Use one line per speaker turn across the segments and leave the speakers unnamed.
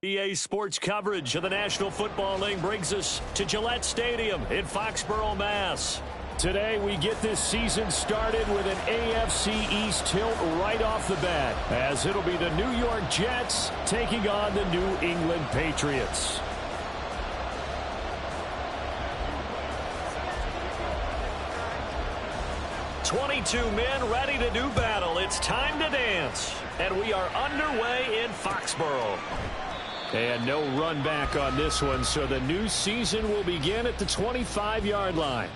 EA Sports coverage of the National Football League brings us to Gillette Stadium in Foxborough, Mass. Today we get this season started with an AFC East tilt right off the bat, as it'll be the New York Jets taking on the New England Patriots. "22 men ready to do battle. It's time to dance." And we are underway in Foxborough. And no run back on this one, so the new season will begin at the 25-yard line.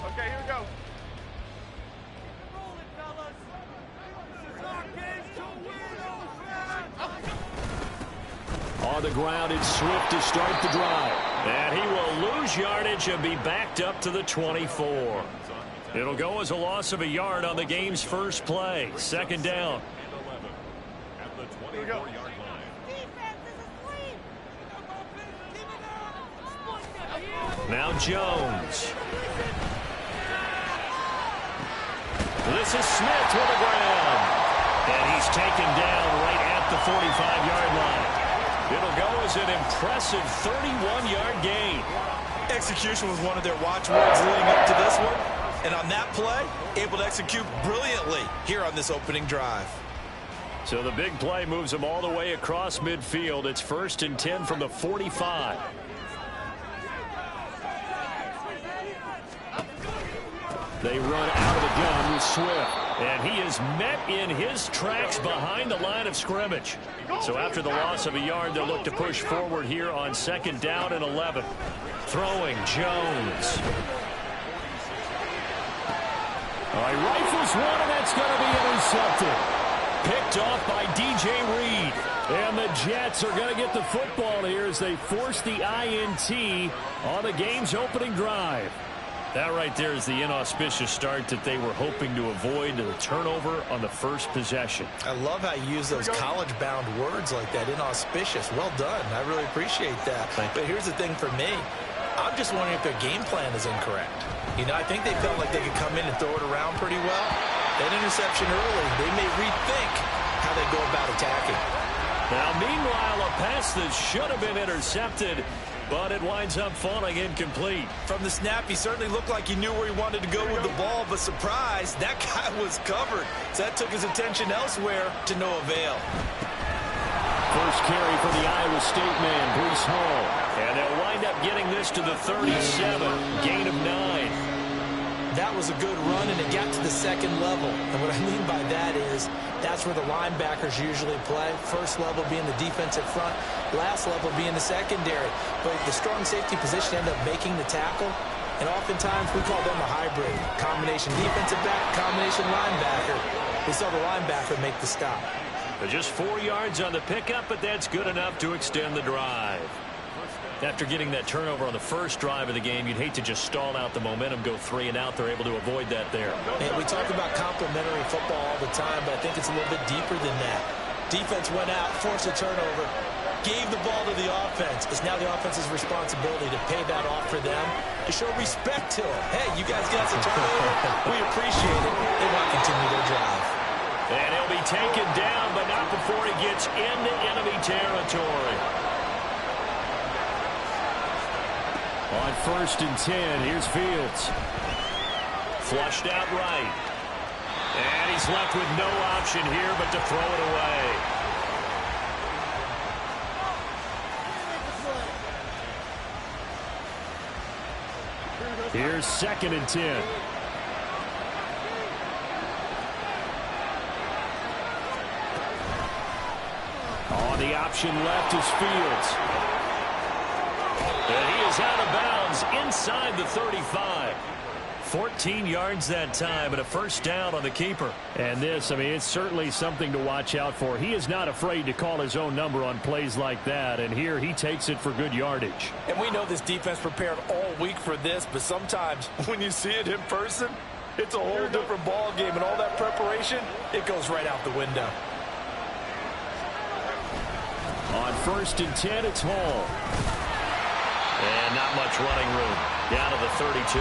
Okay, here we go.
On the ground, it's Swift to start the drive. And he will lose yardage and be backed up to the 24. It'll go as a loss of a yard on the game's first play. Second down.
At the 24-yard line.
Now Jones. This is Smith with the ground. And he's taken down right at the 45-yard line. It'll go as an impressive 31-yard gain.
Execution was one of their watchwords leading up to this one. And on that play, able to execute brilliantly here on this opening drive.
So the big play moves them all the way across midfield. It's 1st and 10 from the 45. They run out of the gun with Swift. And he is met in his tracks behind the line of scrimmage. So after the loss of a yard, they'll look to push forward here on 2nd down and 11. Throwing Jones. All right, rifles one, and that's going to be intercepted. Picked off by DJ Reed. And the Jets are going to get the football here as they force the INT on the game's opening drive. That right there is the inauspicious start that they were hoping to avoid, the turnover on the first possession.
I love how you use those college-bound words like that, inauspicious. Well done. I really appreciate that. But here's the thing for me. I'm just wondering if their game plan is incorrect. You know, I think they felt like they could come in and throw it around pretty well. That interception early, they may rethink how they go about attacking.
Now, meanwhile, a pass that should have been intercepted, but it winds up falling incomplete.
From the snap, he certainly looked like he knew where he wanted to go with the ball, but surprise, that guy was covered. So that took his attention elsewhere to no avail.
First carry for the Iowa State man, Breece Hall. And they'll wind up getting this to the 37, gain of 9.
That was a good run, and it got to the second level. And what I mean by that is that's where the linebackers usually play. First level being the defensive front, last level being the secondary. But the strong safety position ended up making the tackle. And oftentimes we call them a hybrid. Combination defensive back, combination linebacker. We saw the linebacker make the stop.
They're just 4 yards on the pickup, but that's good enough to extend the drive. After getting that turnover on the first drive of the game, you'd hate to just stall out the momentum, go 3 and out. They're able to avoid that there.
And we talk about complementary football all the time, but I think it's a little bit deeper than that. Defense went out, forced a turnover, gave the ball to the offense. It's now the offense's responsibility to pay that off for them, to show respect to it. Hey, you guys got the turnover. We appreciate it. They want to continue their drive.
And he'll be taken down, but not before he gets into enemy territory. On 1st and 10, here's Fields. Flushed out right. And he's left with no option here but to throw it away. Here's 2nd and 10. On the option left is Fields. And he is out of bounds inside the 35. 14 yards that time and a first down on the keeper. And this, I mean, it's certainly something to watch out for. He is not afraid to call his own number on plays like that. And here he takes it for good yardage.
And we know this defense prepared all week for this, but sometimes when you see it in person, it's a whole different ball game. And all that preparation, it goes right out the window.
On 1st and 10, it's Hall. And not much running room. Down to the 32.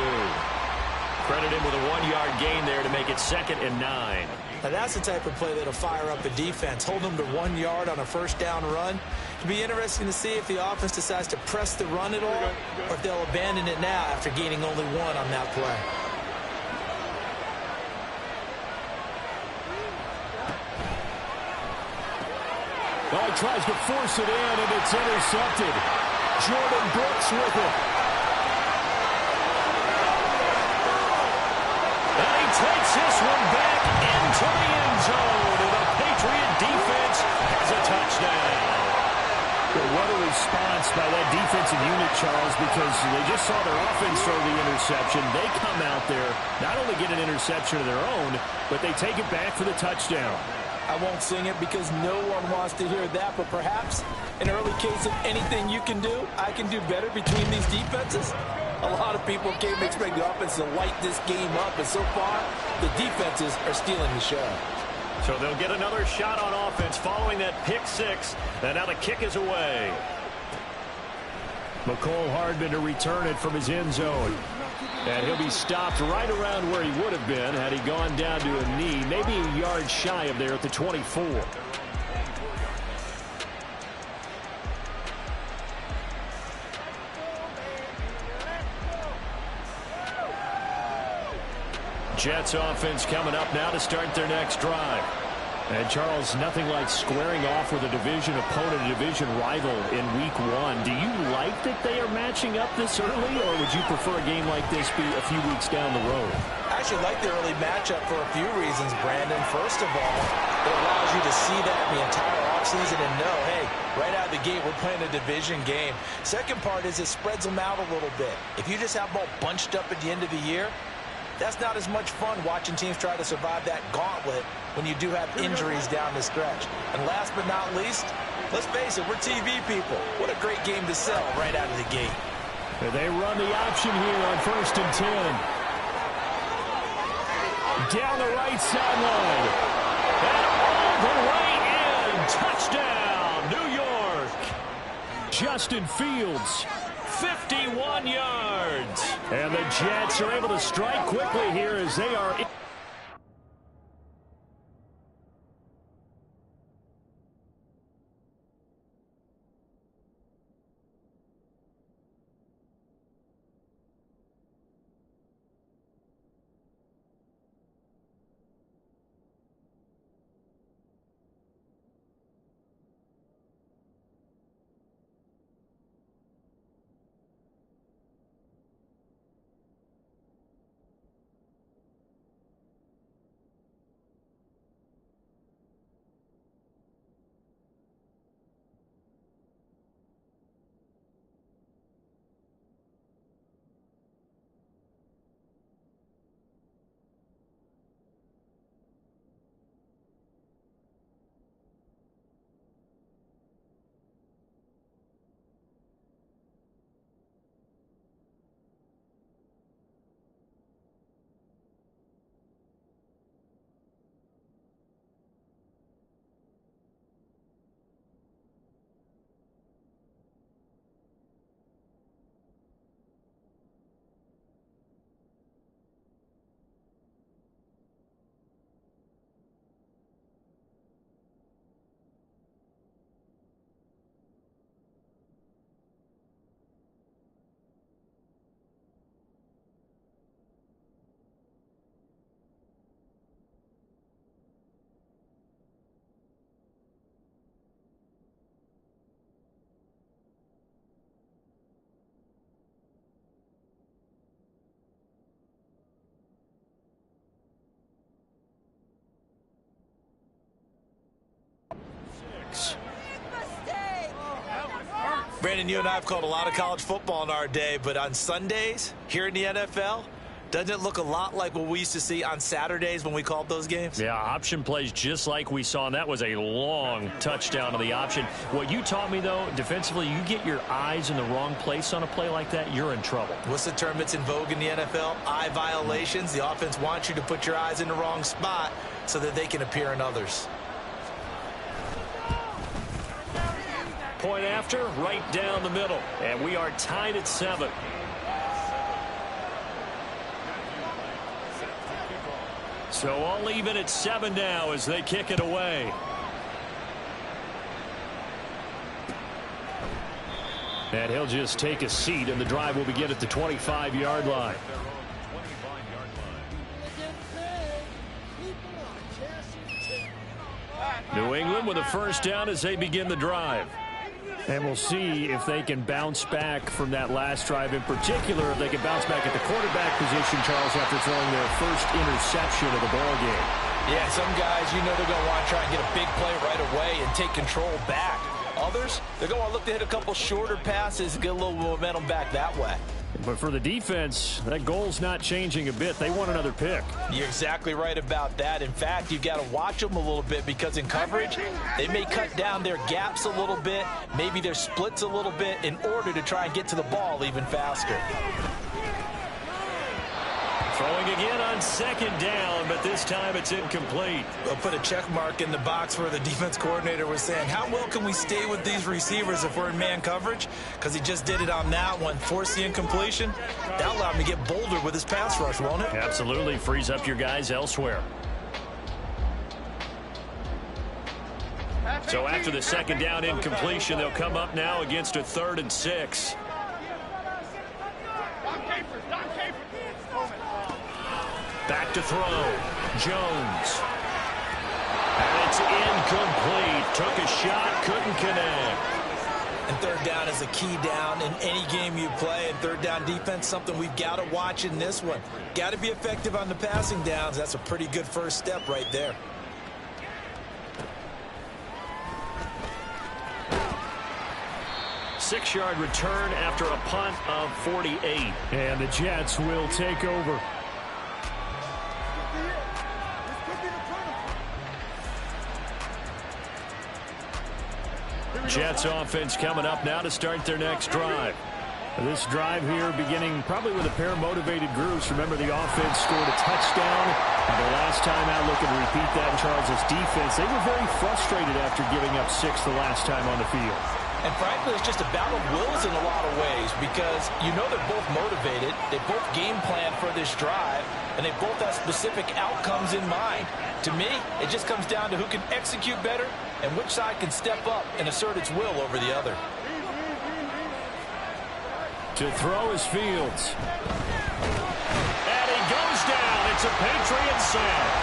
Credit him with a 1-yard gain there to make it 2nd and 9.
Now that's the type of play that'll fire up the defense. Hold them to 1 yard on a first down run. It'll be interesting to see if the offense decides to press the run at all, or if they'll abandon it now after gaining only 1 on that play.
Oh, he tries to force it in, and it's intercepted. Jordan Brooks with it. And he takes this one back into the end zone, and the Patriot defense has a touchdown. Well, what a response by that defensive unit, Charles, because they just saw their offense throw the interception. They come out there, not only get an interception of their own, but they take it back for the touchdown.
I won't sing it because no one wants to hear that, but perhaps an early case of anything you can do, I can do better between these defenses. A lot of people came expecting the offense to light this game up, and so far, the defenses are stealing the show.
So they'll get another shot on offense following that pick 6, and now the kick is away. McCole Hardman to return it from his end zone. And he'll be stopped right around where he would have been had he gone down to a knee, maybe a yard shy of there at the 24. Jets offense coming up now to start their next drive. And, Charles, nothing like squaring off with a division opponent, a division rival in Week 1. Do you like that they are matching up this early, or would you prefer a game like this be a few weeks down the road?
I actually like the early matchup for a few reasons, Brandon. First of all, it allows you to see that the entire offseason and know, hey, right out of the gate, we're playing a division game. Second part is it spreads them out a little bit. If you just have them all bunched up at the end of the year, that's not as much fun watching teams try to survive that gauntlet when you do have injuries down the stretch. And last but not least, let's face it, we're TV people. What a great game to sell right out of the gate.
And they run the option here on 1st and 10. Down the right sideline. And all the way in. Touchdown, New York. Justin Fields. 51 yards. And the Jets are able to strike quickly here as they are...
Brandon, you and I have called a lot of college football in our day, but on Sundays here in the NFL, doesn't it look a lot like what we used to see on Saturdays when we called those games?
Yeah, option plays just like we saw, and that was a long touchdown to the option. What you taught me, though, defensively, you get your eyes in the wrong place on a play like that, you're in trouble.
What's the term that's in vogue in the NFL? Eye violations. The offense wants you to put your eyes in the wrong spot so that they can appear in others.
Point after, right down the middle. And we are tied at 7. So all even at 7 now as they kick it away. And he'll just take a seat, and the drive will begin at the 25-yard line. New England with a first down as they begin the drive. And we'll see if they can bounce back from that last drive in particular, if they can bounce back at the quarterback position, Charles, after throwing their first interception of the ball game.
Yeah, some guys, you know they're going to want to try and get a big play right away and take control back. Others, they're going to look to hit a couple shorter passes and get a little momentum back that way.
But for the defense, that goal's not changing a bit. They want another pick.
You're exactly right about that. In fact, you've got to watch them a little bit because in coverage, they may cut down their gaps a little bit, maybe their splits a little bit in order to try and get to the ball even faster.
Throwing again on second down, but this time it's incomplete.
They'll put a check mark in the box where the defense coordinator was saying, how well can we stay with these receivers if we're in man coverage? Because he just did it on that one, forced the incompletion. That'll allow him to get bolder with his pass rush, won't it?
Absolutely. Frees up your guys elsewhere. So after the second down incompletion, they'll come up now against a 3rd and 6. Back to throw. Jones. And it's incomplete. Took a shot, couldn't connect.
And third down is a key down in any game you play. And third down defense, something we've got to watch in this one. Got to be effective on the passing downs. That's a pretty good first step right there.
Six-yard return after a punt of 48. And the Jets will take over. Jets offense coming up now to start their next drive. This drive here beginning probably with a pair of motivated groups. Remember, the offense scored a touchdown. The last time out, looking to repeat that in Charles' defense. They were very frustrated after giving up 6 the last time on the field.
And frankly, it's just a battle of wills in a lot of ways because you know they're both motivated. They both game plan for this drive, and they both have specific outcomes in mind. To me, it just comes down to who can execute better and which side can step up and assert its will over the other.
To throw is Fields. And he goes down. It's a Patriot sack.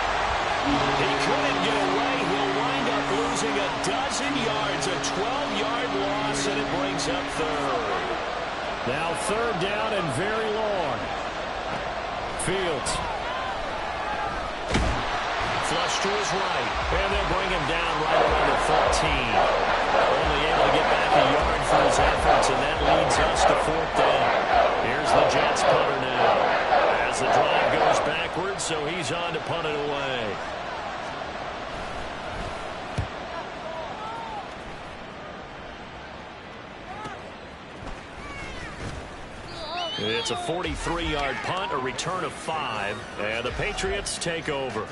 He couldn't get away. He'll wind up losing a dozen yards, a 12-yard loss, and it brings up 3rd. Now 3rd down and very long. Fields. Flush to his right. And they'll bring him down right around the 14. Only able to get back a yard for his efforts, and that leads us to 4th down. Here's the Jets punter now. As the drive goes backwards, so he's on to punt it away. It's a 43-yard punt, a return of 5, and the Patriots take over.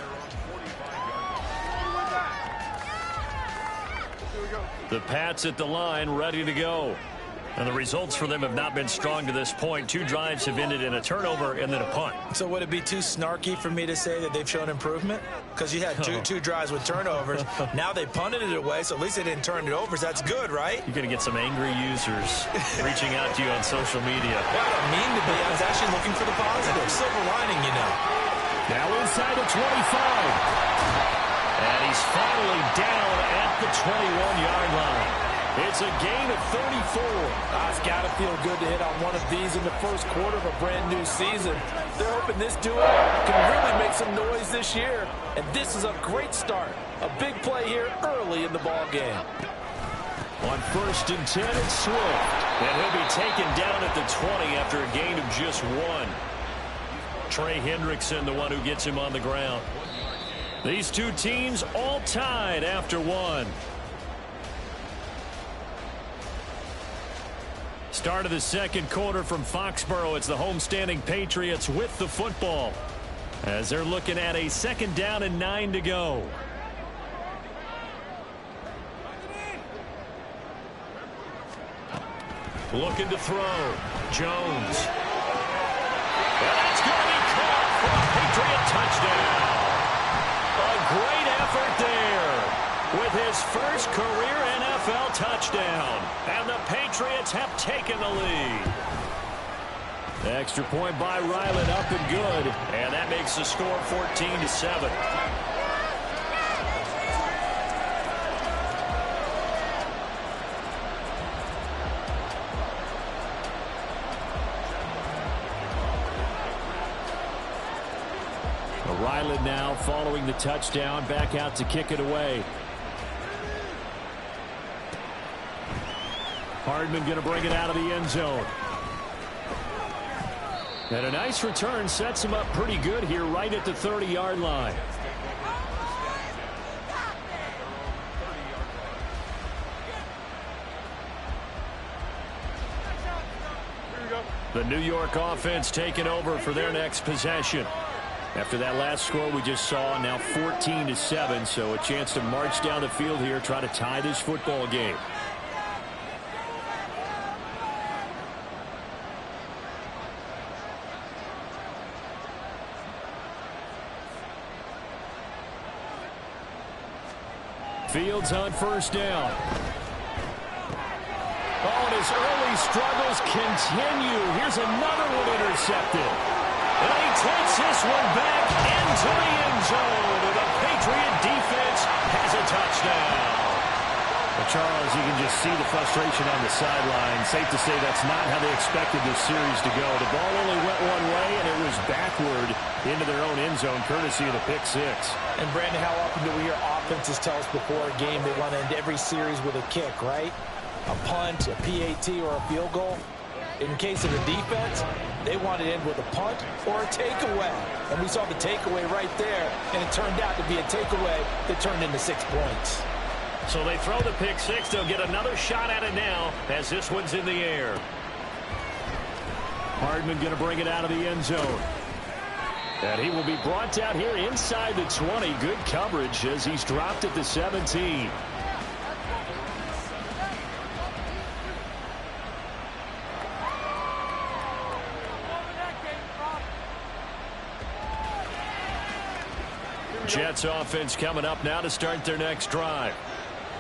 The Pats at the line, ready to go. And the results for them have not been strong to this point. 2 drives have ended in a turnover and then a punt.
So would it be too snarky for me to say that they've shown improvement? Because you had two drives with turnovers. Now they punted it away, so at least they didn't turn it over. So that's good, right?
You're going to get some angry users reaching out to you on social media.
Well, I don't mean to be. I was actually looking for the positive. Silver lining, you know.
Now inside the 25. And he's finally down at the 21-yard line. It's a gain of 34.
It's got to feel good to hit on one of these in the first quarter of a brand-new season. They're hoping this duo can really make some noise this year. And this is a great start. A big play here early in the ball game.
On 1st and 10, it's Swift. And he'll be taken down at the 20 after a gain of just 1. Trey Hendrickson, the one who gets him on the ground. These two teams all tied after 1. Start of the second quarter from Foxborough. It's the homestanding Patriots with the football as they're looking at a 2nd down and 9 to go. Looking to throw. Jones. And that's going to be caught for a Patriot touchdown. great effort there with his first career NFL touchdown. And the Patriots have taken the lead. Extra point by Ryland, up and good. And that makes the score 14-7. Ryland now following the touchdown, back out to kick it away. Hardman going to bring it out of the end zone. And a nice return sets him up pretty good here right at the 30-yard line. The New York offense taking over for their next possession. After that last score we just saw, now 14-7, so a chance to march down the field here, try to tie this football game. Fields on first down. Oh, and his early struggles continue. Here's another one intercepted. And he takes this one back into the end zone. And the Patriot defense has a touchdown.
Well, Charles, you can just see the frustration on the sideline. Safe to say that's not how they expected this series to go. The ball only went one way, and it was backward into their own end zone, courtesy of the pick six.
And, Brandon, how often do we hear offenses tell us before a game they want to end every series with a kick, right? A punt, a PAT, or a field goal. In case of the defense, they wanted to end with a punt or a takeaway. And we saw the takeaway right there, and it turned out to be a takeaway that turned into 6 points.
So they throw the pick six. They'll get another shot at it now as this one's in the air. Hardman going to bring it out of the end zone. And he will be brought down here inside the 20. Good coverage as he's dropped at the 17. Jets offense coming up now to start their next drive.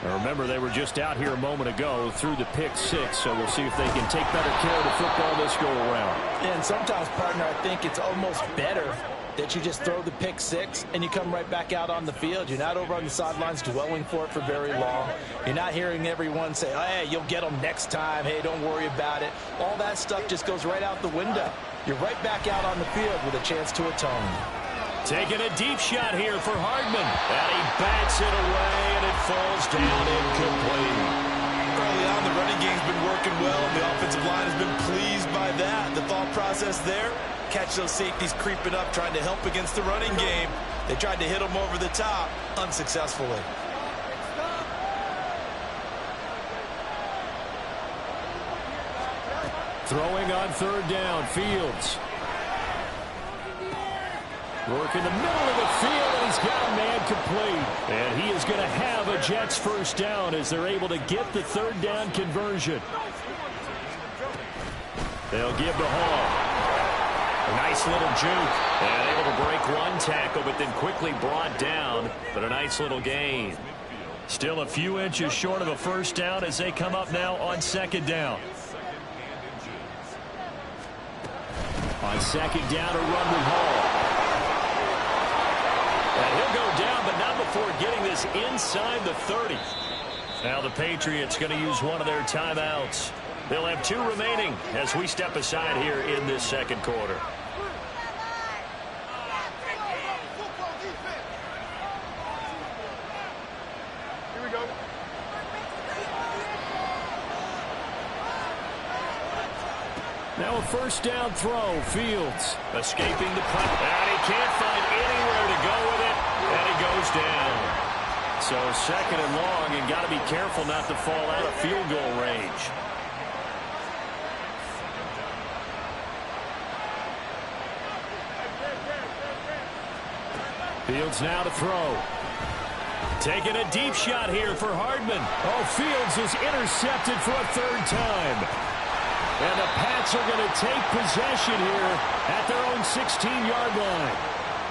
Now remember, they were just out here a moment ago through the pick six, so we'll see if they can take better care of the football this go around.
And sometimes, partner, I think it's almost better that you just throw the pick six and you come right back out on the field. You're not over on the sidelines dwelling for it for very long. You're not hearing everyone say, hey, you'll get them next time. Hey, don't worry about it. All that stuff just goes right out the window. You're right back out on the field with a chance to atone.
Taking a deep shot here for Hardman. And he bats it away, and it falls down incomplete.
Early on, the running game's been working well, and the offensive line has been pleased by that. The thought process there, catch those safeties creeping up, trying to help against the running game. They tried to hit them over the top, unsuccessfully.
Throwing on third down, Fields. Work in the middle of the field, and he's got a man complete. And he is going to have a Jets first down as they're able to get the third down conversion. They'll give to Hall. A nice little juke. And able to break one tackle, but then quickly brought down. But a nice little gain. Still a few inches short of a first down as they come up now on second down. On second down, a run with Hall. And he'll go down, but not before getting this inside the 30. Now the Patriots going to use one of their timeouts. They'll have 2 remaining as we step aside here in this second quarter.
Here we go.
Now a first down throw. Fields escaping the punt. And he can't find anywhere to go with it. And he goes down. So second and long, and got to be careful not to fall out of field goal range. Fields now to throw. Taking a deep shot here for Hardman. Oh, Fields is intercepted for a third time. And the Pats are going to take possession here at their own 16-yard line.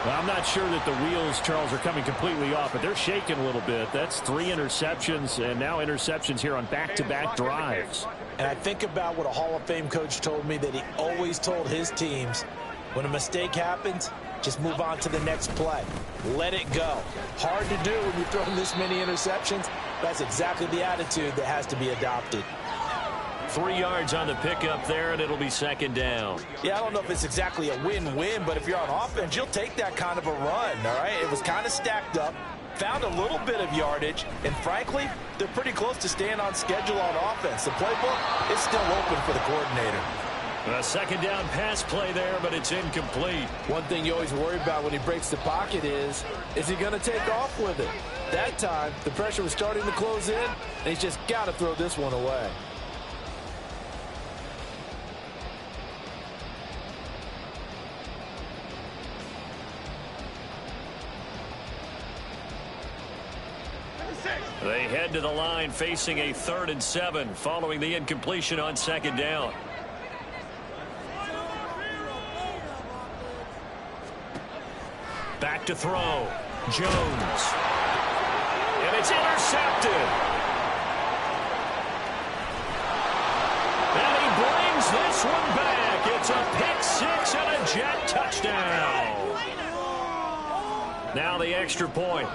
Well, I'm not sure that the wheels, Charles, are coming completely off, but they're shaking a little bit. That's 3 interceptions, and now interceptions here on back-to-back drives.
And I think about what a Hall of Fame coach told me, that he always told his teams, when a mistake happens, just move on to the next play. Let it go. Hard to do when you're throwing this many interceptions. That's exactly the attitude that has to be adopted.
3 yards on the pickup there, and it'll be second down.
Yeah, I don't know if it's exactly a win-win, but if you're on offense, you'll take that kind of a run, all right? It was kind of stacked up, found a little bit of yardage, and frankly, they're pretty close to staying on schedule on offense. The playbook is still open for the coordinator.
A second down pass play there, but it's incomplete.
One thing you always worry about when he breaks the pocket is he going to take off with it? That time, the pressure was starting to close in, and he's just got to throw this one away.
They head to the line facing a 3rd and 7 following the incompletion on second down. Back to throw. Jones. And it's intercepted. And he brings this one back. It's a pick 6 and a Jet touchdown. Now the extra point.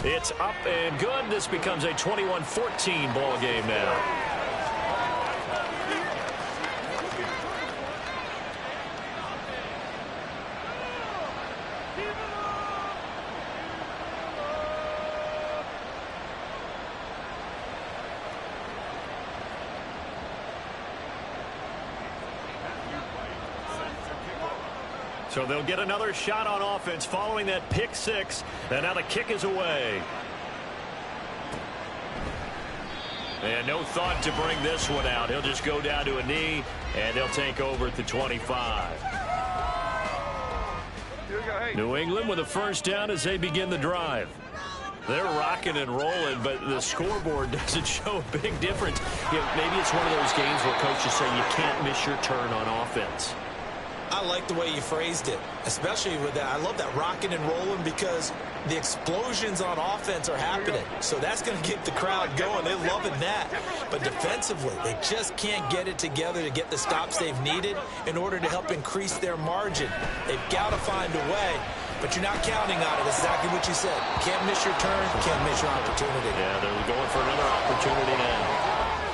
It's up and good. This becomes a 21-14 ball game now. So they'll get another shot on offense following that pick 6. And now the kick is away. And no thought to bring this one out. He'll just go down to a knee, and they'll take over at the 25. New England with a first down as they begin the drive. They're rocking and rolling, but the scoreboard doesn't show a big difference. You know, maybe it's one of those games where coaches say you can't miss your turn on offense.
I like the way you phrased it, especially with that. I love that rocking and rolling because the explosions on offense are happening. So that's going to get the crowd going. They're loving that. But defensively, they just can't get it together to get the stops they've needed in order to help increase their margin. They've got to find a way, but you're not counting on it. Exactly what you said. Can't miss your turn, can't miss your opportunity.
Yeah, they're going for another opportunity now.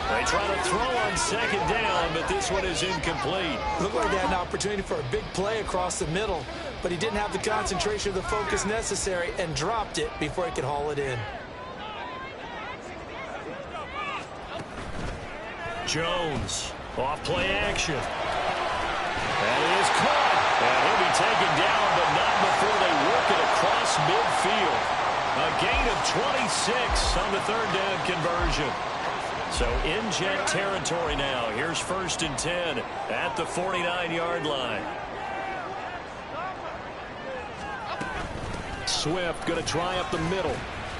They try to throw on second down, but this one is incomplete.
Looked like they had an opportunity for a big play across the middle, but he didn't have the concentration or the focus necessary and dropped it before he could haul it in.
Jones, off play action. And he is caught. And he'll be taken down, but not before they work it across midfield. A gain of 26 on the 3rd down conversion. So in Jet territory now. Here's 1st and 10 at the 49-yard line. Swift going to try up the middle.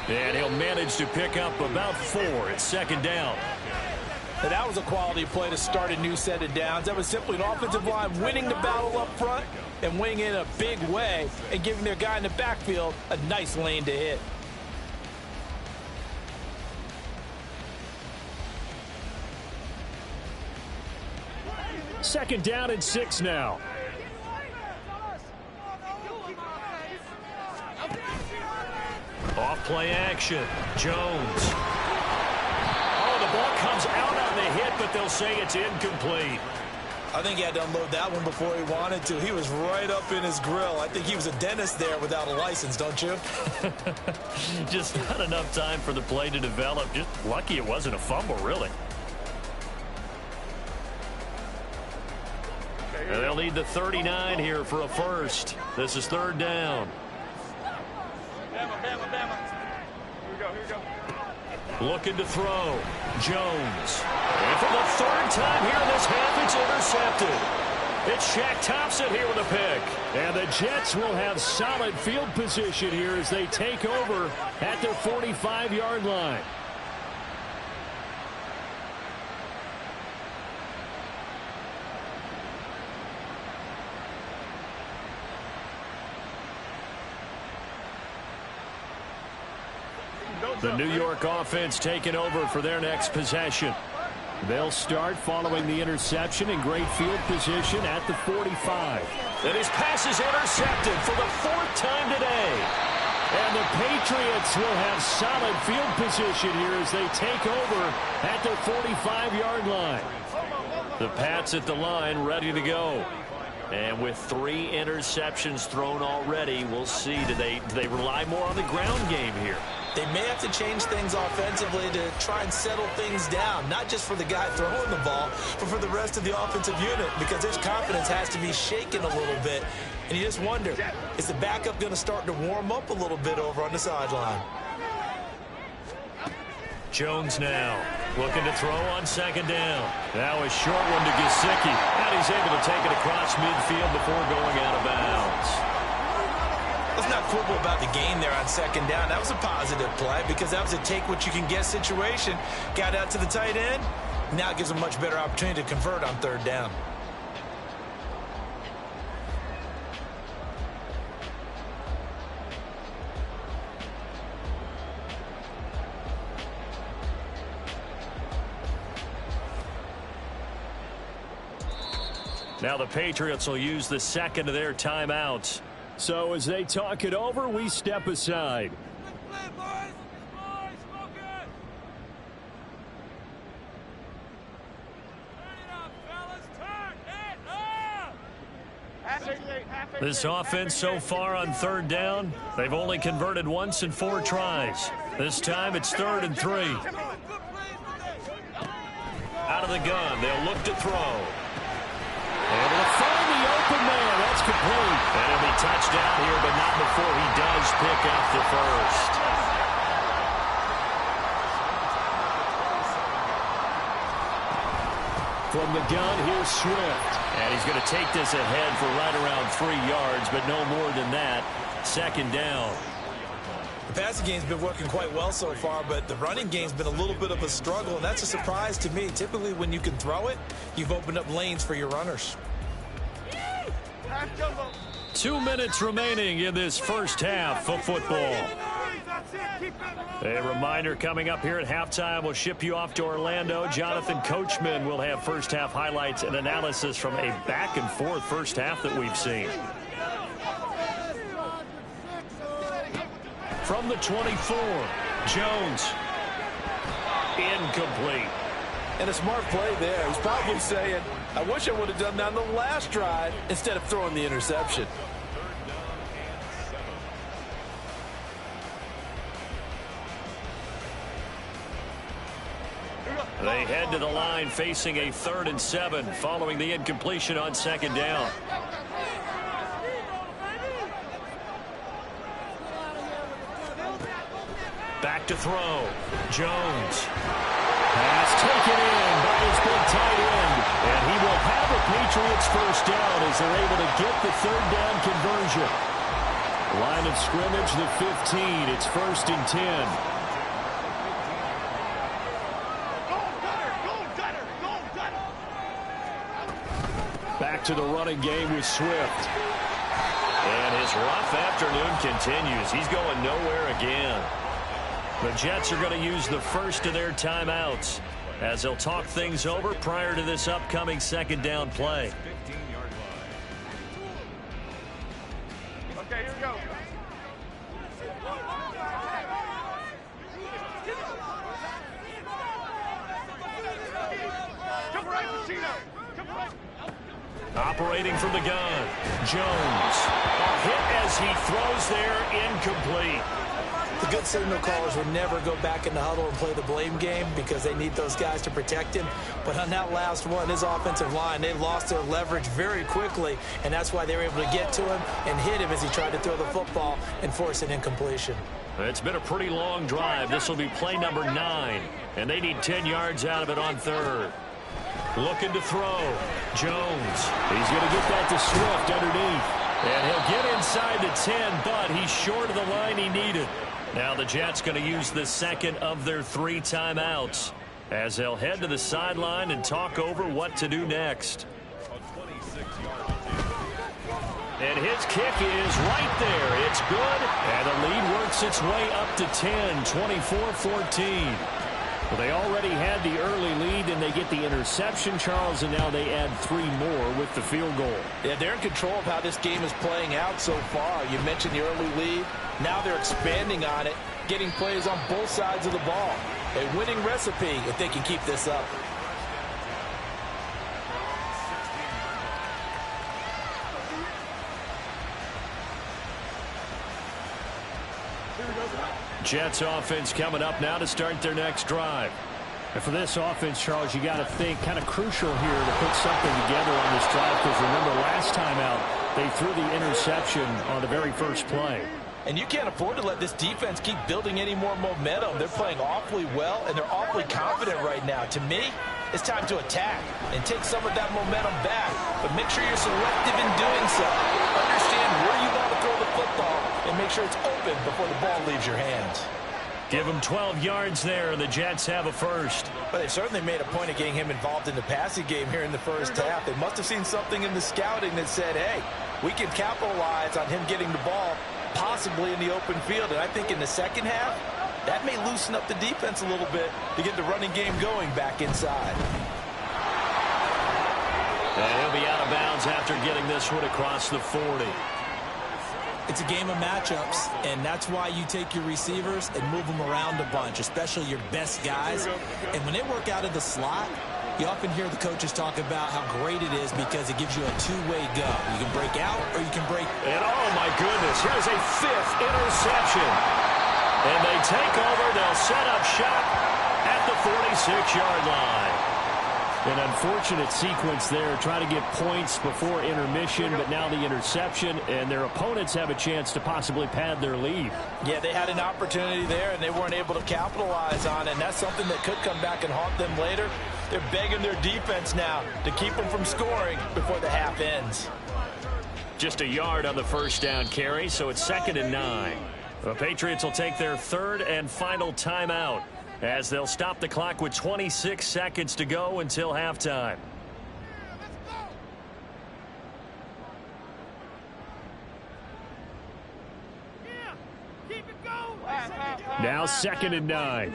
And he'll manage to pick up about 4 at second down.
And that was a quality play to start a new set of downs. That was simply an offensive line winning the battle up front and winning in a big way and giving their guy in the backfield a nice lane to hit.
Second down and 6 now.
Off play action. Jones. Oh, the ball comes out on the hit, but they'll say it's incomplete.
I think he had to unload that one before he wanted to. He was right up in his grill. I think he was a dentist there without a license, don't you?
Just not enough time for the play to develop. Just lucky it wasn't a fumble, really. And they'll need the 39 here for a first. This is 3rd down.
Here we go.
Looking to throw. Jones. And for the 3rd time here in this half, it's intercepted. It's Shaq Thompson here with a pick.
And the Jets will have solid field position here as they take over at their 45-yard line.
The New York offense taking over for their next possession. They'll start following the interception in great field position at the 45. And his pass is intercepted for the 4th time today. And the Patriots will have solid field position here as they take over at their 45-yard line. The Pats at the line ready to go. And with 3 interceptions thrown already, we'll see. Do they rely more on the ground game here?
They may have to change things offensively to try and settle things down, not just for the guy throwing the ball, but for the rest of the offensive unit, because his confidence has to be shaken a little bit. And you just wonder, is the backup going to start to warm up a little bit over on the sideline?
Jones now looking to throw on 2nd down. Now a short one to Gesicki. And he's able to take it across midfield before going out of bounds.
Let's not quibble about the gain there on 2nd down. That was a positive play because that was a take-what-you-can-get situation. Got out to the tight end. Now it gives them a much better opportunity to convert on 3rd down.
Now the Patriots will use the 2nd of their timeouts. So as they talk it over, we step aside. This offense so far on 3rd down, they've only converted once in 4 tries. This time it's 3rd and 3. Out of the gun, they'll look to throw. Able to find the open man. That's complete. And he'll be touched down here, but not before he does pick up the first. From the gun, here's Swift. And he's going to take this ahead for right around 3 yards, but no more than that. 2nd down.
The passing game's been working quite well so far, but the running game's been a little bit of a struggle, and that's a surprise to me. Typically, when you can throw it, you've opened up lanes for your runners.
2 minutes remaining in this first half of football. A reminder coming up here at halftime, we'll ship you off to Orlando. Jonathan Coachman will have first half highlights and analysis from a back-and-forth first half that we've seen. From the 24, Jones. Incomplete.
And a smart play there. He's probably saying, I wish I would have done that on the last drive instead of throwing the interception.
They head to the line facing a 3rd and 7 following the incompletion on 2nd down. Back to throw. Jones. Pass taken in by his big tight end. And he will have a Patriots first down as they're able to get the 3rd down conversion. Line of scrimmage, the 15. It's 1st and 10. Back to the running game with Swift. And his rough afternoon continues. He's going nowhere again. The Jets are going to use the first of their timeouts as they'll talk things over prior to this upcoming 2nd down play.
Okay, here we go. Come right, Pacino. Come right.
Operating from the gun, Jones. A hit as he throws there, incomplete.
The good signal callers would never go back in the huddle and play the blame game because they need those guys to protect him. But on that last one, his offensive line, they lost their leverage very quickly, and that's why they were able to get to him and hit him as he tried to throw the football and force an incompletion.
It's been a pretty long drive. This will be play number 9, and they need 10 yards out of it on 3rd. Looking to throw. Jones. He's going to get that to Swift underneath. And he'll get inside the 10, but he's short of the line he needed. Now the Jets going to use the 2nd of their 3 timeouts as they'll head to the sideline and talk over what to do next. And his kick is right there. It's good. And the lead works its way up to 10, 24-14. Well, they already had the early lead, and they get the interception, Charles, and now they add 3 more with the field goal.
Yeah, they're in control of how this game is playing out so far. You mentioned the early lead. Now they're expanding on it, getting plays on both sides of the ball. A winning recipe if they can keep this up.
Jets offense coming up now to start their next drive.
And for this offense, Charles, you got to think kind of crucial here to put something together on this drive, because remember last time out they threw the interception on the very first play.
And you can't afford to let this defense keep building any more momentum. They're playing awfully well, and they're awfully confident right now. To me, it's time to attack and take some of that momentum back, but make sure you're selective in doing so. Understand where you want to throw the football and make sure it's open before the ball leaves your hands.
Give him 12 yards there, and the Jets have a first.
But they certainly made a point of getting him involved in the passing game here in the first half. They must have seen something in the scouting that said, hey, we can capitalize on him getting the ball possibly in the open field. And I think in the second half, that may loosen up the defense a little bit to get the running game going back inside.
And he'll be out of bounds after getting this one across the 40.
It's a game of matchups, and that's why you take your receivers and move them around a bunch, especially your best guys. And when they work out of the slot, you often hear the coaches talk about how great it is because it gives you a two-way go. You can break out or you can break.
And oh my goodness, here's a 5th interception. And they take over. They'll set up shop at the 46-yard line.
An unfortunate sequence there, trying to get points before intermission, but now the interception, and their opponents have a chance to possibly pad their lead.
Yeah, they had an opportunity there, and they weren't able to capitalize on it, and that's something that could come back and haunt them later. They're begging their defense now to keep them from scoring before the half ends.
Just a yard on the first down carry, so it's 2nd and 9. The Patriots will take their 3rd and final timeout, as they'll stop the clock with 26 seconds to go until halftime.
Now 2nd and 9.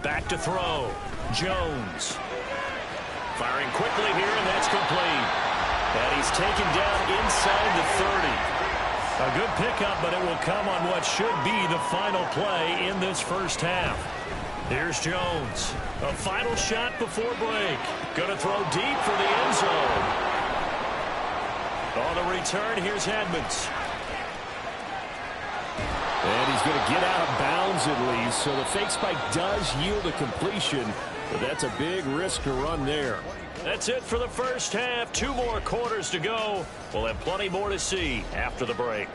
Back to throw. Jones. Firing quickly here, and that's complete. And he's taken down inside the 30. A good pickup, but it will come on what should be the final play in this first half. Here's Jones. A final shot before break. Going to throw deep for the end zone. On the return, here's Edmonds.
And he's going to get out of bounds at least, so the fake spike does yield a completion, but that's a big risk to run there.
That's it for the first half. 2 more quarters to go. We'll have plenty more to see after the break.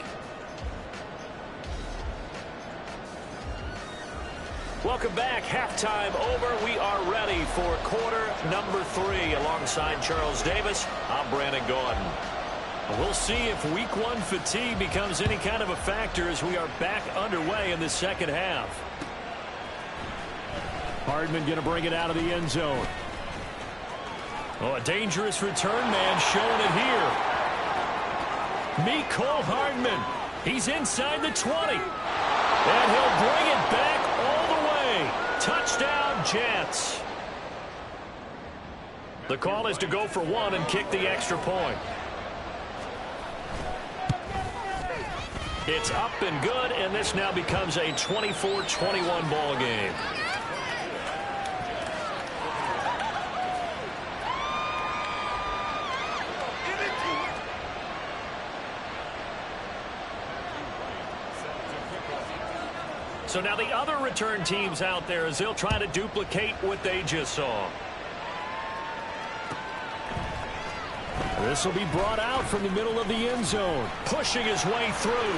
Welcome back. Halftime over. We are ready for quarter number 3. Alongside Charles Davis, I'm Brandon Gaudin. We'll see if week 1 fatigue becomes any kind of a factor as we are back underway in the second half.
Hardman going to bring it out of the end zone.
Oh, a dangerous return man showing it here. Mecole Hardman. He's inside the 20. And he'll bring it back all the way. Touchdown, Jets. The call is to go for 1 and kick the extra point. It's up and good, and this now becomes a 24-21 ball game. So now the other return teams out there as they'll try to duplicate what they just saw.
This will be brought out from the middle of the end zone.
Pushing his way through.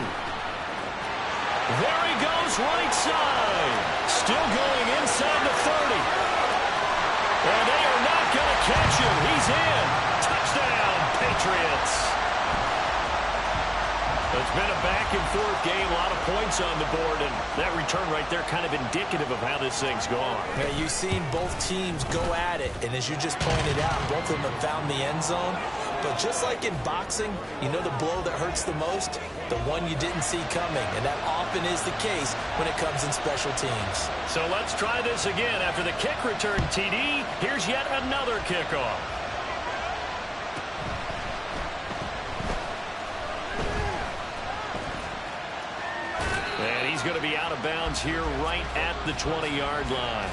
There he goes, right side. Still going inside the 30. And they are not going to catch him. He's in. Touchdown, Patriots. It's been a back-and-forth game, a lot of points on the board, and that return right there kind of indicative of how this thing's gone.
Yeah, you've seen both teams go at it, and as you just pointed out, both of them have found the end zone. But just like in boxing, you know the blow that hurts the most? The one you didn't see coming, and that often is the case when it comes in special teams.
So let's try this again. After the kick return, TD, here's yet another kickoff. And he's going to be out of bounds here right at the 20-yard line.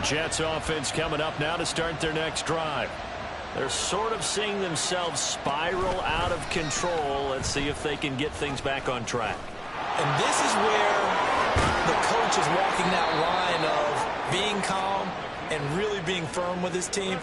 Jets offense coming up now to start their next drive. They're sort of seeing themselves spiral out of control. Let's see if they can get things back on track.
And this is where the coach is walking that line of being calm and really being firm with his team.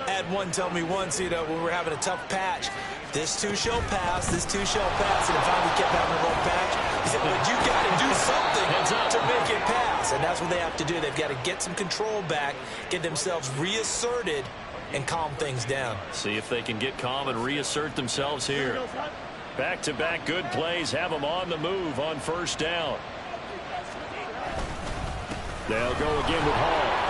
I had one tell me once, when we were having a tough patch, this too shall pass, this too shall pass, and it finally kept having a rough patch. He said, but you got to do something to make it pass. And that's what they have to do. They've got to get some control back, get themselves reasserted, and calm things down.
See if they can get calm and reassert themselves here. Back-to-back good plays have them on the move on first down. They'll go again with Hall.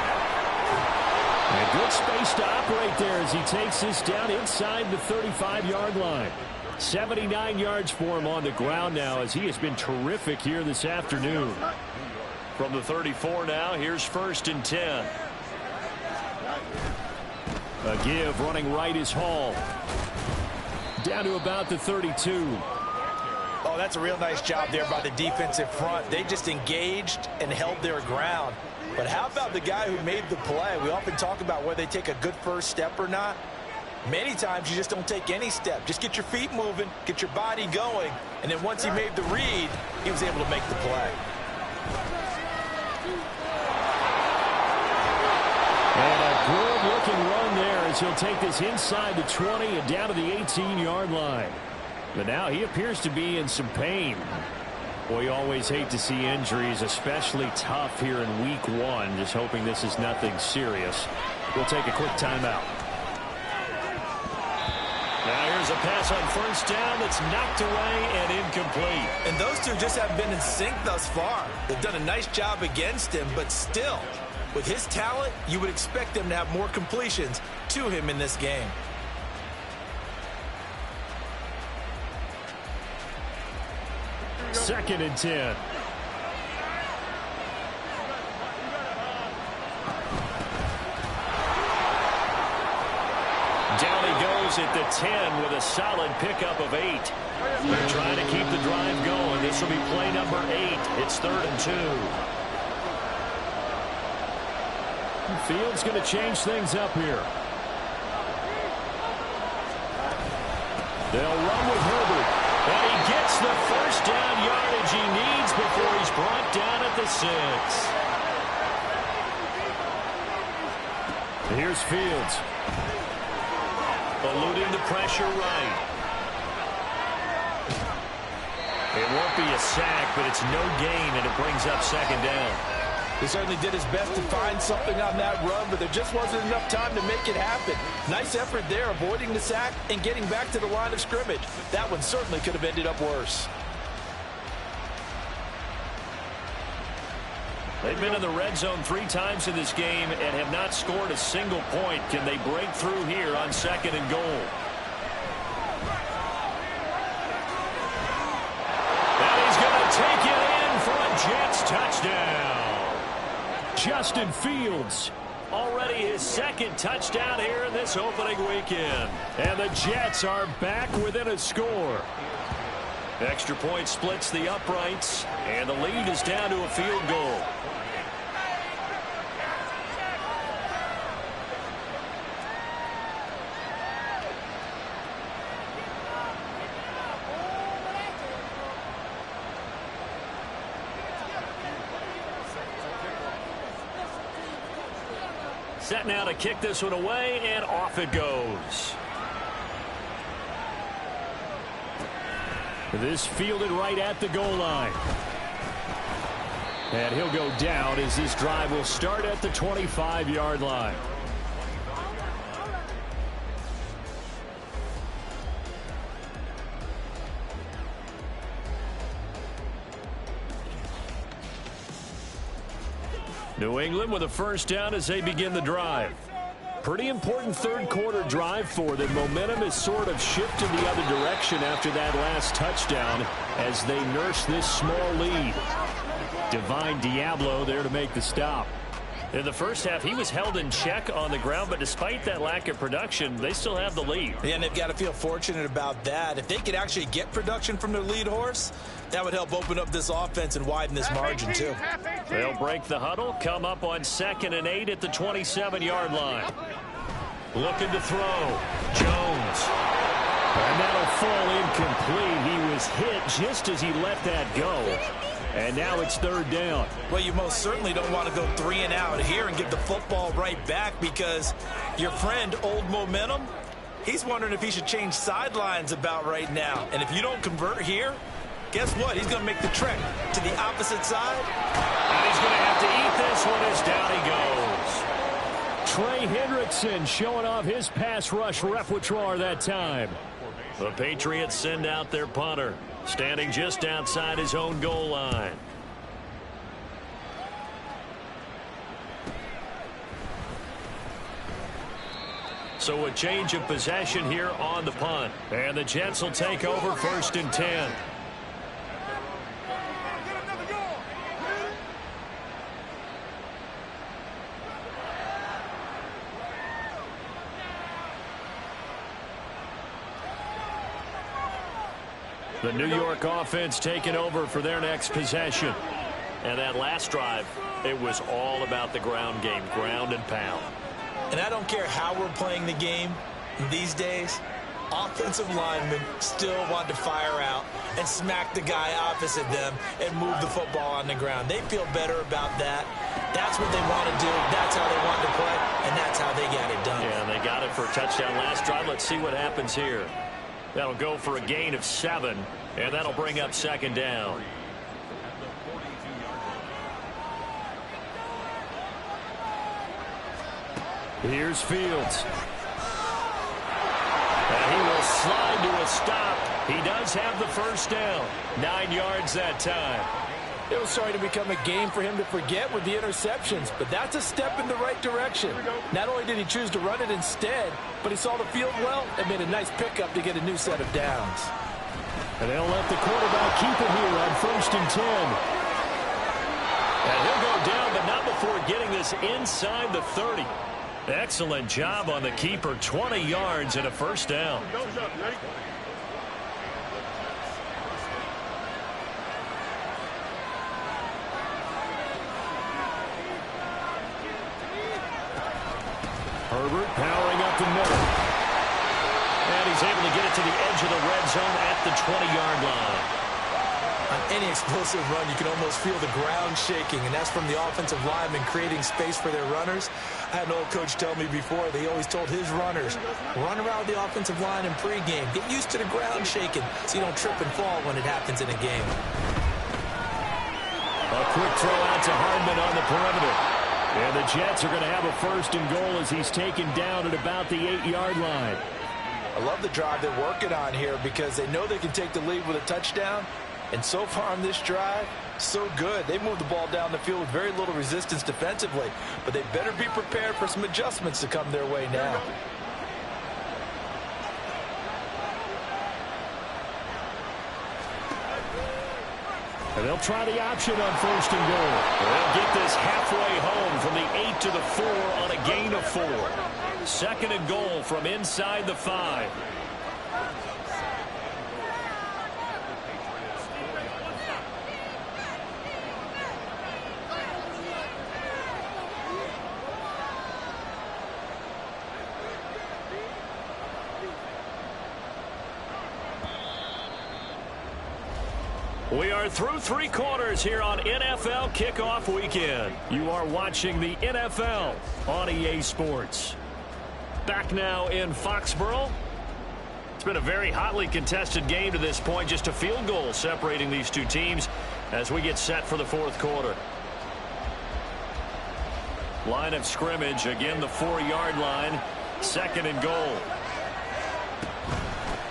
And good space to operate there as he takes this down inside the 35-yard line. 79 yards for him on the ground now as he has been terrific here this afternoon. From the 34 now, here's 1st and 10. A give running right is Hall. Down to about the 32.
Oh, that's a real nice job there by the defensive front. They just engaged and held their ground. But how about the guy who made the play? We often talk about whether they take a good first step or not. Many times you just don't take any step. Just get your feet moving, get your body going, and then once he made the read, he was able to make the play.
And a good-looking run there as he'll take this inside the 20 and down to the 18-yard line. But now he appears to be in some pain. Boy, you always hate to see injuries, especially tough here in week 1. Just hoping this is nothing serious. We'll take a quick timeout. Now here's a pass on first down that's knocked away and incomplete.
And those two just haven't been in sync thus far. They've done a nice job against him, but still, with his talent, you would expect them to have more completions to him in this game.
Second and 10. Down he goes at the 10 with a solid pickup of 8. They're trying to keep the drive going. This will be play number 8. It's 3rd and 2. Fields going to change things up here. They'll run with Herbert. And he gets the first down yardage he needs before he's brought down at the 6. Here's Fields. Eluding the pressure right. It won't be a sack, but it's no gain, and it brings up 2nd down.
He certainly did his best to find something on that run, but there just wasn't enough time to make it happen. Nice effort there, avoiding the sack and getting back to the line of scrimmage. That one certainly could have ended up worse.
They've been in the red zone 3 times in this game and have not scored a single point. Can they break through here on 2nd and goal? And he's going to take it in for a Jets touchdown. Justin Fields, already his 2nd touchdown here in this opening weekend. And the Jets are back within a score. Extra point splits the uprights, and the lead is down to a field goal. Set now to kick this one away, and off it goes. This fielded right at the goal line. And he'll go down as this drive will start at the 25-yard line. New England with a first down as they begin the drive. Pretty important third-quarter drive for them. Momentum has sort of shifted the other direction after that last touchdown as they nurse this small lead. Divine Diablo there to make the stop. In the first half, he was held in check on the ground, but despite that lack of production, they still have the lead.
Yeah, and they've got to feel fortunate about that. If they could actually get production from their lead horse, that would help open up this offense and widen this margin, too.
They'll break the huddle, come up on 2nd and 8 at the 27-yard line. Looking to throw. Jones. And that'll fall incomplete. He was hit just as he let that go. And now it's 3rd down.
Well, you most certainly don't want to go 3 and out here and get the football right back because your friend, Old Momentum, he's wondering if he should change sidelines about right now. And if you don't convert here, guess what? He's going to make the trek to the opposite side.
And he's going to have to eat this one as down he goes. Trey Hendrickson showing off his pass rush repertoire that time. The Patriots send out their punter, standing just outside his own goal line. So a change of possession here on the punt. And the Jets will take over 1st and 10. The New York offense taking over for their next possession. And that last drive, it was all about the ground game, ground and pound.
And I don't care how we're playing the game these days, offensive linemen still want to fire out and smack the guy opposite them and move the football on the ground. They feel better about that. That's what they want to do. That's how they want to play, and that's how they got it done.
Yeah, and they got it for a touchdown last drive. Let's see what happens here. That'll go for a gain of 7, and that'll bring up 2nd down. Here's Fields. And he will slide to a stop. He does have the first down. 9 yards that time.
It was starting to become a game for him to forget with the interceptions, but that's a step in the right direction. Not only did he choose to run it instead, but he saw the field well and made a nice pickup to get a new set of downs.
And they'll let the quarterback keep it here on 1st and 10. And he'll go down, but not before getting this inside the 30. Excellent job on the keeper. 20 yards and a first down. Herbert powering up the middle. And he's able to get it to the edge of the red zone at the 20-yard line.
On any explosive run, you can almost feel the ground shaking, and that's from the offensive linemen creating space for their runners. I had an old coach tell me before, they always told his runners, run around the offensive line in pregame. Get used to the ground shaking so you don't trip and fall when it happens in a game.
A quick throw out to Hardman on the perimeter. And the Jets are going to have a 1st and goal as he's taken down at about the 8-yard line.
I love the drive they're working on here because they know they can take the lead with a touchdown. And so far on this drive, so good. They moved the ball down the field with very little resistance defensively. But they better be prepared for some adjustments to come their way now.
And they'll try the option on 1st and goal. They'll get this halfway home from the 8 to the 4 on a gain of 4. 2nd and goal from inside the 5. We are through 3 quarters here on NFL Kickoff Weekend. You are watching the NFL on EA Sports. Back now in Foxborough. It's been a very hotly contested game to this point. Just a field goal separating these two teams as we get set for the 4th quarter. Line of scrimmage, again the 4-yard line. 2nd and goal.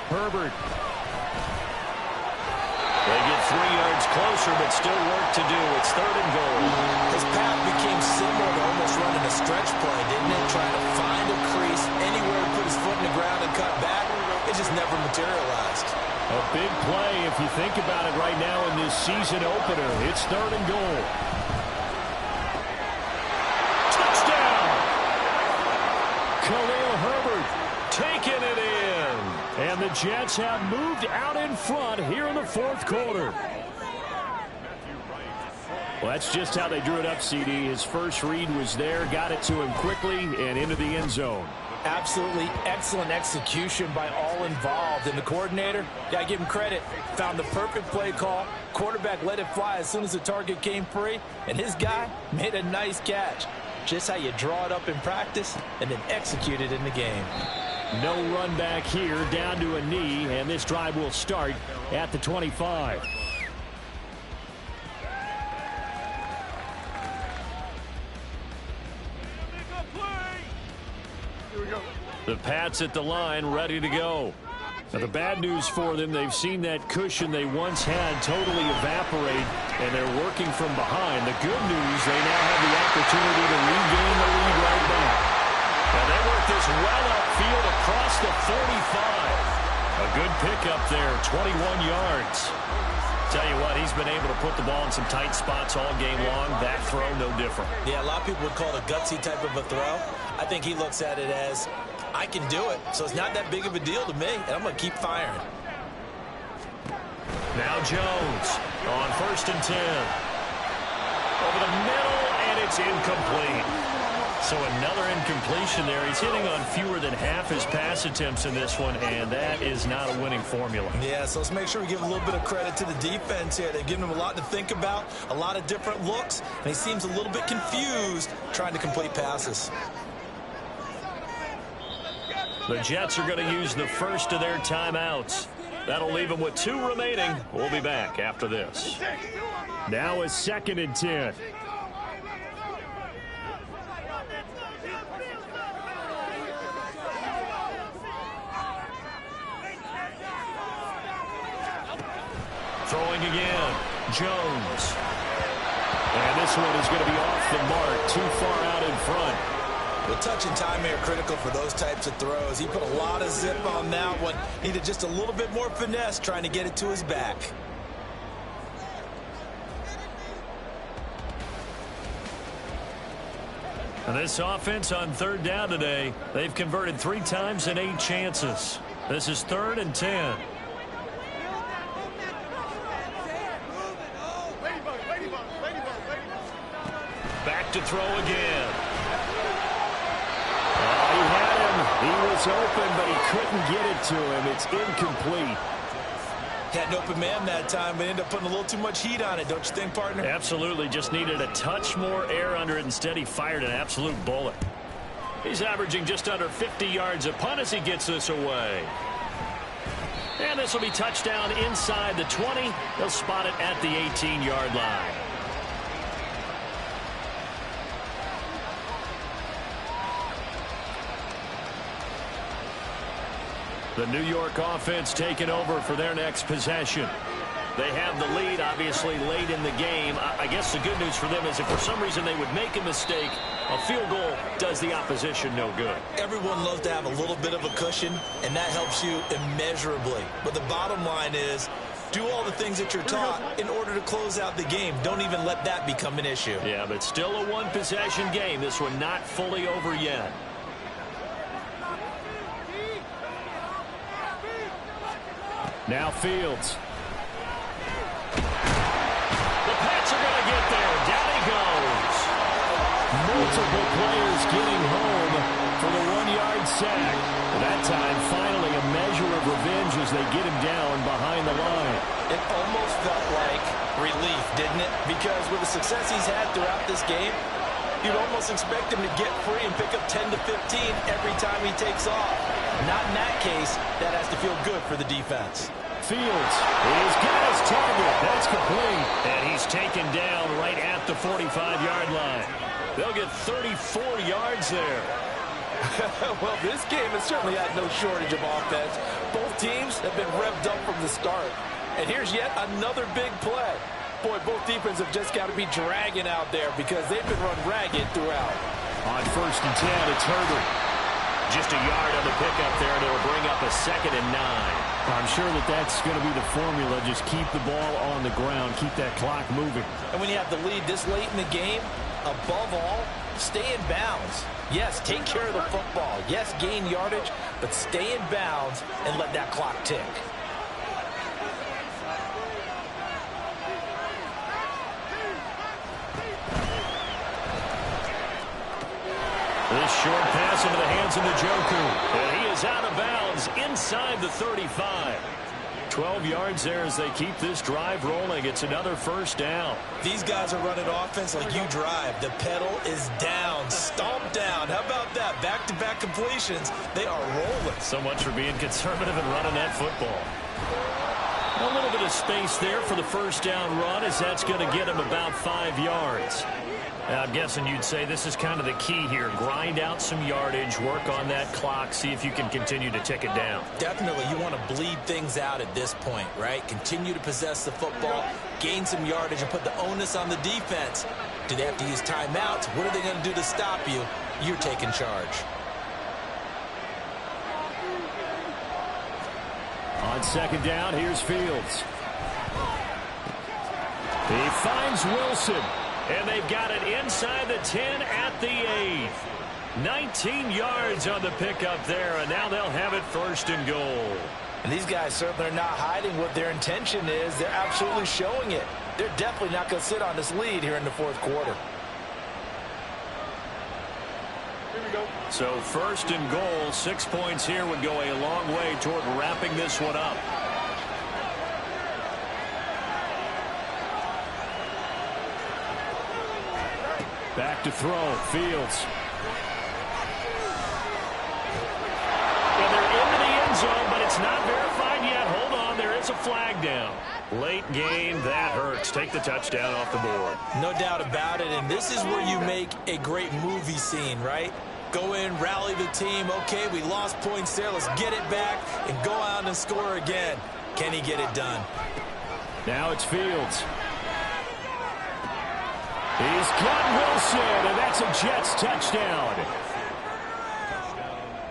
Herbert. They get 3 yards closer, but still work to do. It's 3rd and goal.
His path became similar to almost running a stretch play, didn't it? Trying to find a crease anywhere to put his foot in the ground and cut back. It just never materialized.
A big play if you think about it right now in this season opener. It's 3rd and goal. Touchdown! Khalil Herbert taking it in. And the Jets have moved out in front here in the 4th quarter. Well, that's just how they drew it up, CD. His first read was there, got it to him quickly, and into the end zone.
Absolutely excellent execution by all involved. And the coordinator, got to give him credit, found the perfect play call. Quarterback let it fly as soon as the target came free, and his guy made a nice catch. Just how you draw it up in practice and then execute it in the game.
No run back here, down to a knee, and this drive will start at the 25. The Pats at the line, ready to go. Now, the bad news for them, they've seen that cushion they once had totally evaporate, and they're working from behind. The good news, they now have the opportunity to regain the lead right back.
Now they work this well upfield across the 45. A good pickup there, 21 yards. Tell you what, he's been able to put the ball in some tight spots all game long. That throw, no different.
Yeah, a lot of people would call it a gutsy type of a throw. I think he looks at it as, I can do it, so it's not that big of a deal to me, and I'm going to keep firing.
Now Jones on 1st and 10. Over the middle, and it's incomplete. So another incompletion there. He's hitting on fewer than half his pass attempts in this one, and that is not a winning formula.
Yeah, so let's make sure we give a little bit of credit to the defense here. They've given him a lot to think about, a lot of different looks, and he seems a little bit confused trying to complete passes.
The Jets are going to use the first of their timeouts. That'll leave them with 2 remaining. We'll be back after this.
Now a 2nd and 10.
Throwing again, Jones. And this one is going to be off the mark, too far out in front.
Well, touch and time are critical for those types of throws. He put a lot of zip on that one. Needed just a little bit more finesse trying to get it to his back.
And this offense on 3rd down today, they've converted 3 times in 8 chances. This is 3rd and 10. Back to throw again.
He had him. He was open, but he couldn't get it to him. It's incomplete.
Had an open man that time, but ended up putting a little too much heat on it, don't you think, partner?
Absolutely. Just needed a touch more air under it. Instead, he fired an absolute bullet. He's averaging just under 50 yards a punt as he gets this away. And this will be touchdown inside the 20. They'll spot it at the 18-yard line. The New York offense taking over for their next possession. They have the lead, obviously, late in the game. I guess the good news for them is if for some reason they would make a mistake, a field goal does the opposition no good.
Everyone loves to have a little bit of a cushion, and that helps you immeasurably. But the bottom line is, do all the things that you're taught in order to close out the game. Don't even let that become an issue.
Yeah, but still a one-possession game. This one not fully over yet.
Now Fields.
The Pats are going to get there. Down he goes.
Multiple players getting home for the 1-yard sack. That time, finally, a measure of revenge as they get him down behind the line.
It almost felt like relief, didn't it? Because with the success he's had throughout this game, you'd almost expect him to get free and pick up 10 to 15 every time he takes off. Not in that case. That has to feel good for the defense.
Fields, he's got his target. That's complete.
And he's taken down right at the 45-yard line. They'll get 34 yards there.
Well, this game has certainly had no shortage of offense. Both teams have been revved up from the start. And here's yet another big play. Boy, both defenses have just got to be dragging out there because they've been run ragged throughout.
On 1st and 10, it's Herbert.
Just a yard on the pickup there, and it'll bring up a 2nd and 9.
I'm sure that's going to be the formula. Just keep the ball on the ground. Keep that clock moving.
And when you have the lead this late in the game, above all, stay in bounds. Yes, take care of the football. Yes, gain yardage, but stay in bounds and let that clock tick.
This short pass into the hands of Njoku. And he is out of bounds inside the 35. 12 yards there as they keep this drive rolling. It's another 1st down.
These guys are running offense like you drive. The pedal is down, stomped down. How about that? Back-to-back completions. They are rolling.
So much for being conservative and running that football. A little bit of space there for the 1st down run as that's going to get him about 5 yards. Now, I'm guessing you'd say this is kind of the key here. Grind out some yardage, work on that clock, see if you can continue to tick it down.
Definitely, you want to bleed things out at this point, right? Continue to possess the football, gain some yardage, and put the onus on the defense. Do they have to use timeouts? What are they going to do to stop you? You're taking charge.
On 2nd down, here's Fields. He finds Wilson.
And they've got it inside the 10 at the 8. 19 yards on the pickup there, and now they'll have it 1st and goal.
And these guys certainly are not hiding what their intention is. They're absolutely showing it. They're definitely not going to sit on this lead here in the 4th quarter.
Here we go.
So 1st and goal, 6 points here would go a long way toward wrapping this one up.
Back to throw. Fields.
And they're into the end zone, but it's not verified yet. Hold on, there is a flag down. Late game, that hurts. Take the touchdown off the board.
No doubt about it, and this is where you make a great movie scene, right? Go in, rally the team. Okay, we lost points there. Let's get it back and go out and score again. Can he get it done?
Now it's Fields. He's got Wilson, and that's a Jets touchdown.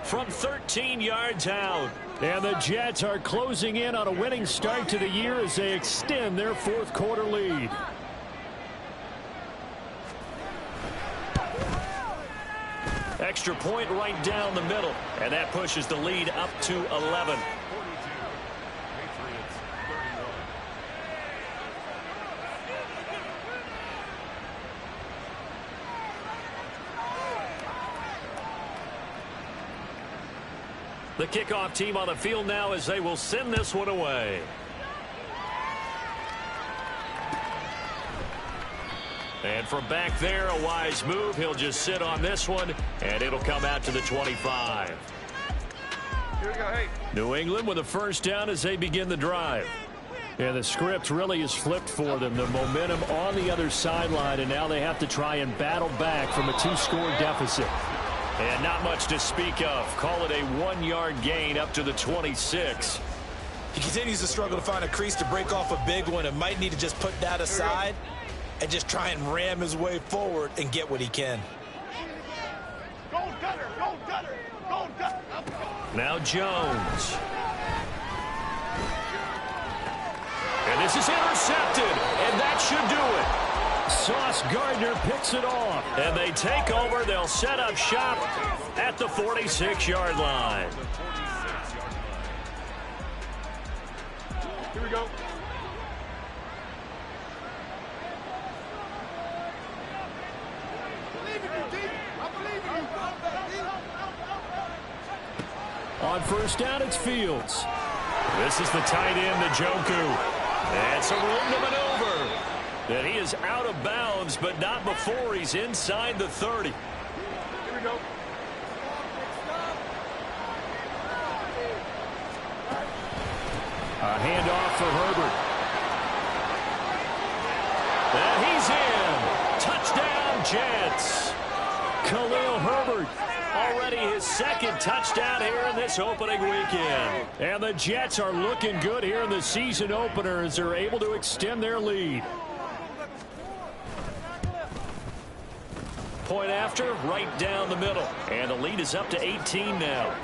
From 13 yards out.
And the Jets are closing in on a winning start to the year as they extend their 4th quarter lead.
Extra point right down the middle, and that pushes the lead up to 11. The kickoff team on the field now as they will send this one away. And from back there, a wise move. He'll just sit on this one, and it'll come out to the 25.
Here we go, hey.
New England with a 1st down as they begin the drive. Yeah, the script really is flipped for them. The momentum on the other sideline, and now they have to try and battle back from a 2-score deficit.
And not much to speak of. Call it a 1-yard gain up to the 26.
He continues to struggle to find a crease to break off a big one and might need to just put that aside and just try and ram his way forward and get what he can.
Go Gunner, go Gunner, go Gunner.
Now Jones. And this is intercepted, and that should do it.
Sauce Gardner picks it off.
And they take over. They'll set up shop at the 46-yard line.
Here we go. Believe in you, D. I believe in you.
On 1st down, it's Fields.
This is the tight end, Njoku. And some room to maneuver. And he is out of bounds, but not before he's inside the 30.
Here we go.
A handoff for Herbert. And he's in. Touchdown, Jets. Khalil Herbert, already his second touchdown here in this opening weekend. And the Jets are looking good here in the season opener as they're able to extend their lead. Point after, right down the middle. And the lead is up to 18 now.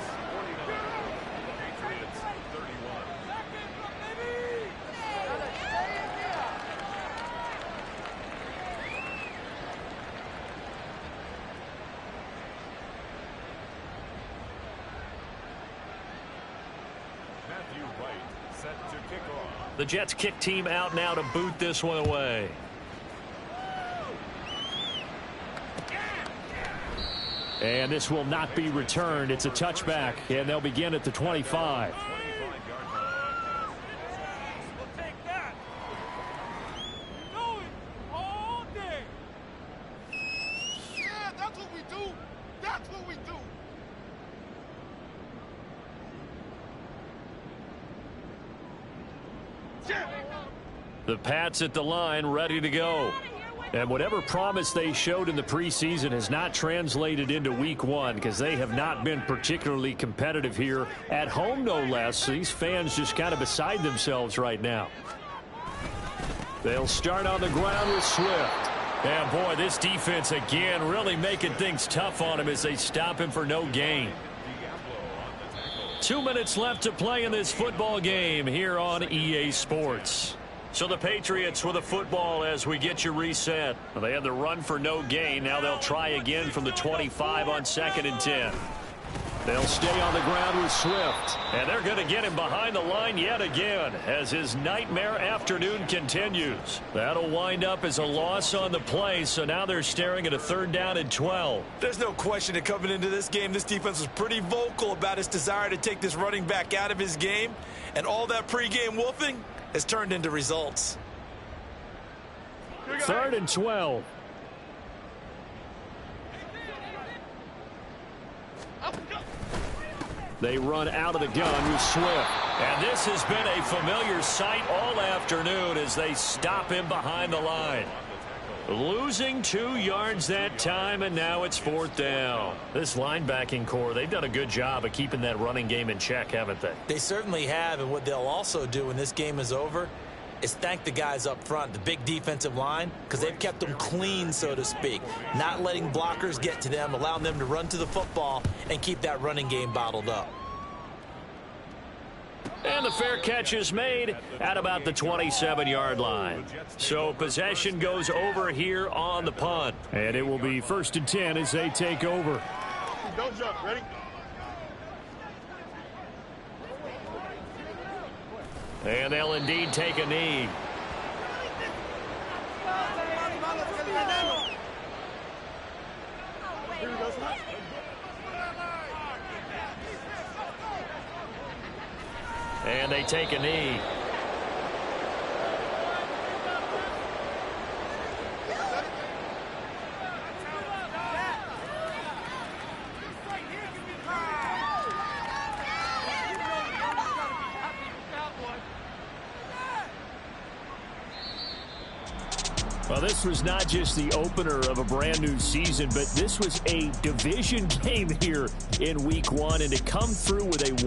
The Jets kick team out now to boot this one away. And this will not be returned. It's a touchback, and they'll begin at the 25.
Yeah, that's what we do. That's what we do.
The Pats at the line, ready to go. And whatever promise they showed in the preseason has not translated into week one because they have not been particularly competitive here at home, no less. These fans just kind of beside themselves right now. They'll start on the ground with Swift. And boy, this defense again really making things tough on him as they stop him for no gain. 2 minutes left to play in this football game here on EA Sports. So the Patriots with the football as we get you reset. They had the run for no gain. Now they'll try again from the 25 on 2nd and 10. They'll stay on the ground with Swift. And they're going to get him behind the line yet again as his nightmare afternoon continues. That'll wind up as a loss on the play. So now they're staring at a 3rd down and 12.
There's no question that coming into this game, this defense was pretty vocal about its desire to take this running back out of his game. And all that pregame wolfing has turned into results.
3rd and 12. They run out of the gun with Swift. And this has been a familiar sight all afternoon as they stop him behind the line. Losing 2 yards that time, and now it's 4th down. This linebacking core, they've done a good job of keeping that running game in check, haven't they?
They certainly have, and what they'll also do when this game is over is thank the guys up front, the big defensive line, because they've kept them clean, so to speak, not letting blockers get to them, allowing them to run to the football and keep that running game bottled up.
And the fair catch is made at about the 27-yard line. So possession goes over here on the punt.
And it will be 1st and 10 as they take over.
Don't jump. Ready?
And they'll indeed take a knee.
Here we go.
And they take a knee. Well, this was not just the opener of a brand new season, but this was a division game here in week one, and to come through with a